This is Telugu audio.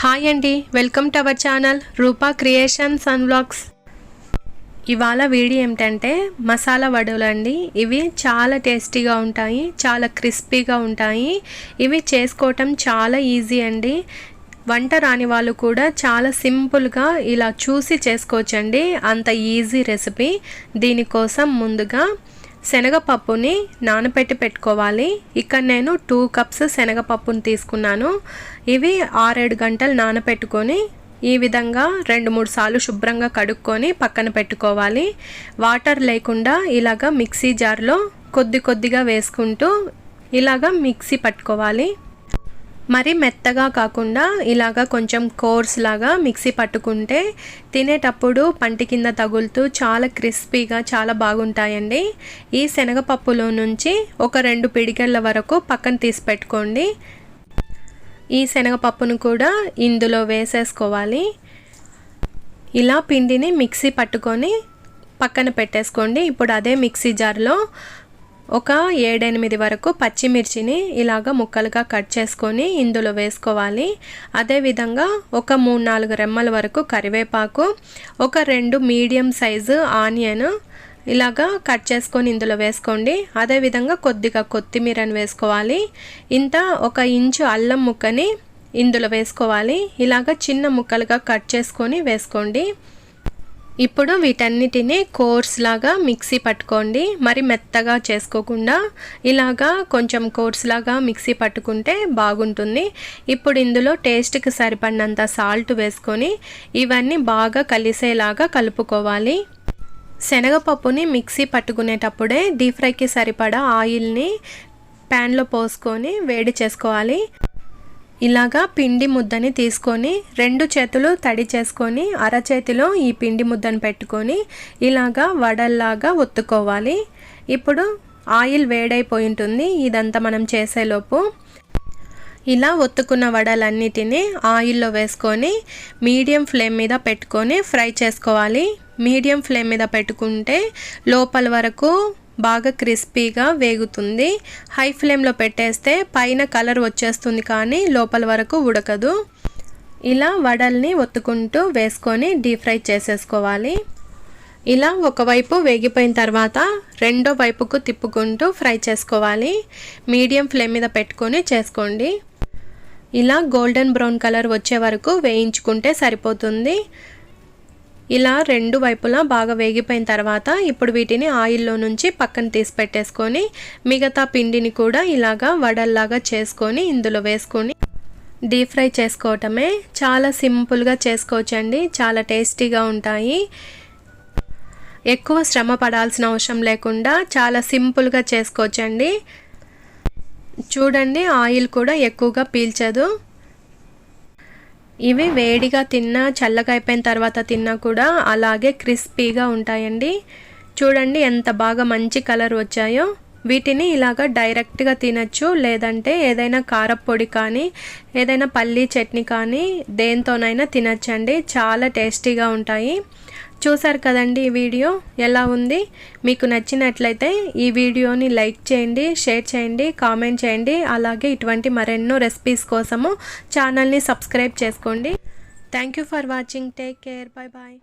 హాయ్ అండి, welcome to our channel Rupa creations and vlogs. ఇవాళ వీడియో ఏమిటంటే మసాలా వడలు అండి. ఇవి చాలా టేస్టీగా ఉంటాయి, చాలా క్రిస్పీగా ఉంటాయి. ఇవి చేసుకోవటం చాలా ఈజీ అండి. వంట రాని వాళ్ళు కూడా చాలా సింపుల్గా ఇలా చూసి చేసుకోవచ్చండి. అంత ఈజీ రెసిపీ. దీనికోసం ముందుగా శనగపప్పుని నానబెట్టి పెట్టుకోవాలి. ఇక్కడ నేను 2 కప్స్ శనగపప్పుని తీసుకున్నాను. ఇవి 6-7 గంటలు నానబెట్టుకొని ఈ విధంగా 2-3 సార్లు శుభ్రంగా కడుక్కొని పక్కన పెట్టుకోవాలి. వాటర్ లేకుండా ఇలాగా మిక్సీ జార్లో కొద్దిగా వేసుకుంటూ ఇలాగా మిక్సీ పట్టుకోవాలి. మరి మెత్తగా కాకుండా ఇలాగా కొంచెం కోర్స్ లాగా మిక్సీ పట్టుకుంటే తినేటప్పుడు పంటి కింద తగులుతూ చాలా క్రిస్పీగా చాలా బాగుంటాయండి. ఈ శనగపప్పులో నుంచి ఒక 2 పిడికెళ్ళ వరకు పక్కన తీసి పెట్టుకోండి. ఈ శనగపప్పును కూడా ఇందులో వేసేసుకోవాలి. ఇలా పిండిని మిక్సీ పట్టుకొని పక్కన పెట్టేసుకోండి. ఇప్పుడు అదే మిక్సీ జార్లో ఒక 7-8 వరకు పచ్చిమిర్చిని ఇలాగ ముక్కలుగా కట్ చేసుకొని ఇందులో వేసుకోవాలి. అదేవిధంగా ఒక 3-4 రెమ్మల వరకు కరివేపాకు, ఒక 2 మీడియం సైజు ఆనియన్ ఇలాగా కట్ చేసుకొని ఇందులో వేసుకోండి. అదేవిధంగా కొద్దిగా కొత్తిమీరని వేసుకోవాలి. ఇంత 1 ఇంచు అల్లం ముక్కని ఇందులో వేసుకోవాలి. ఇలాగ చిన్న ముక్కలుగా కట్ చేసుకొని వేసుకోండి. ఇప్పుడు వీటన్నిటిని కోర్స్ లాగా మిక్సీ పట్టుకోండి. మరి మెత్తగా చేసుకోకుండా ఇలాగా కొంచెం కోర్స్ లాగా మిక్సీ పట్టుకుంటే బాగుంటుంది. ఇప్పుడు ఇందులో టేస్ట్కి సరిపడినంత సాల్ట్ వేసుకొని ఇవన్నీ బాగా కలిసేలాగా కలుపుకోవాలి. శనగపప్పుని మిక్సీ పట్టుకునేటప్పుడే డీప్ ఫ్రైకి సరిపడా ఆయిల్ని ప్యాన్లో పోసుకొని వేడి చేసుకోవాలి. ఇలాగా పిండి ముద్దని తీసుకొని 2 చేతులు తడి చేసుకొని అరచేతిలో ఈ పిండి ముద్దను పెట్టుకొని ఇలాగా వడల్లాగా ఒత్తుకోవాలి. ఇప్పుడు ఆయిల్ వేడైపోయి ఉంటుంది. ఇదంతా మనం చేసేలోపు ఇలా ఒత్తుకున్న వడలన్నిటినీ ఆయిల్లో వేసుకొని మీడియం ఫ్లేమ్ మీద పెట్టుకొని ఫ్రై చేసుకోవాలి. మీడియం ఫ్లేమ్ మీద పెట్టుకుంటే లోపల వరకు బాగా క్రిస్పీగా వేగుతుంది. హై ఫ్లేమ్లో పెట్టేస్తే పైన కలర్ వచ్చేస్తుంది కానీ లోపల వరకు ఉడకదు. ఇలా వడల్ని ఒత్తుకుంటూ వేసుకొని డీప్ ఫ్రై చేసేసుకోవాలి. ఇలా ఒకవైపు వేగిపోయిన తర్వాత రెండో వైపుకు తిప్పుకుంటూ ఫ్రై చేసుకోవాలి. మీడియం ఫ్లేమ్ మీద పెట్టుకొని చేసుకోండి. ఇలా గోల్డెన్ బ్రౌన్ కలర్ వచ్చే వరకు వేయించుకుంటే సరిపోతుంది. ఇలా 2 వైపులా బాగా వేగిపోయిన తర్వాత ఇప్పుడు వీటిని ఆయిల్లో నుంచి పక్కన తీసి పెట్టేసుకొని మిగతా పిండిని కూడా ఇలాగా వడల్లాగా చేసుకొని ఇందులో వేసుకొని డీప్ ఫ్రై చేసుకోవటమే. చాలా సింపుల్గా చేసుకోవచ్చండి. చాలా టేస్టీగా ఉంటాయి. ఎక్కువ శ్రమ పడాల్సిన అవసరం లేకుండా చాలా సింపుల్గా చేసుకోవచ్చండి. చూడండి, ఆయిల్ కూడా ఎక్కువగా పీల్చదు. ఇవి వేడిగా తిన్నా చల్లగా అయిపోయిన తర్వాత తిన్నా కూడా అలాగే క్రిస్పీగా ఉంటాయండి. చూడండి ఎంత బాగా మంచి కలర్ వచ్చాయో. వీటిని ఇలాగా డైరెక్ట్గా తినచ్చు, లేదంటే ఏదైనా కారపొడి కానీ ఏదైనా పల్లీ చట్నీ కానీ దేంతోనైనా తినచ్చండి. చాలా టేస్టీగా ఉంటాయి. చూసారు కదండి ఈ వీడియో ఎలా ఉంది. మీకు నచ్చినట్లయితే ఈ వీడియోని లైక్ చేయండి, షేర్ చేయండి, కామెంట్ చేయండి. అలాగే ఇటువంటి మరెన్నో రెసిపీస్ కోసము ఛానల్ని సబ్స్క్రైబ్ చేసుకోండి. Thank you for watching. Take care. Bye bye.